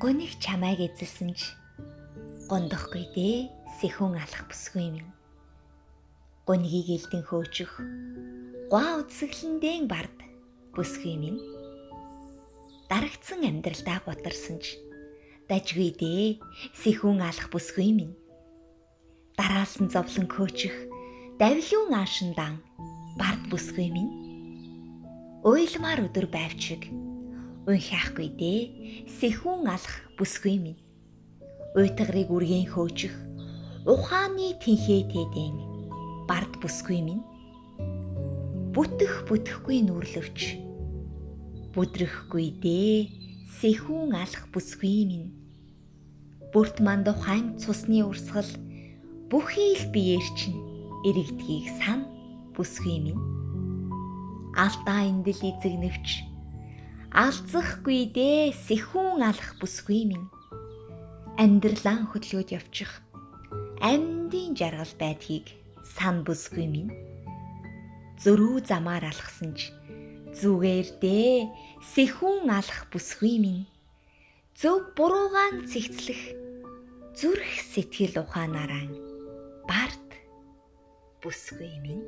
Гуниг чамайг эзэлсэн ч гондохгүй дээ сэхүүн алах бүсгүй минь. Гунигийг элдэн хөөчих гуа үсгэлэндэн бард бүсгүй минь. Дарагдсан амьдралдаа гутарсан ч дажгүй дээ сэхүүн алах бүсгүй минь. Дараалсан зовлон хөөчих давлуун аашиндан бард бүсгүй минь. Уйлмаар өдөр байвчиг унхиахгүй дээ сэхүүн алах бүсгүй минь. Уйтгарыг үргэн хөөчих ухааны тэнхээ тэдэн бард бүсгүй минь. Бүтэхгүй нүрлөвч бүдрэхгүй дээ сэхүүн алах бүсгүй минь. Бүрт манд ухаан цусны урсгал бүхий л биеэр чинь иргэдгийг сан бүсгүй минь. Алдаа эндэл эзэгнэвч алзахгүй дээ сэхүүн алах бүсгүй минь. Амьдралаа хөдлөөд явчих амьдын жаргал байдгийг сан бүсгүй минь. Зөрүү замаар алхсан ч зүгээр дээ сэхүүн алах бүсгүй минь. Зөв буруугаан цэгцлэх зүрх сэтгэл ухаанаараа бард бүсгүй минь.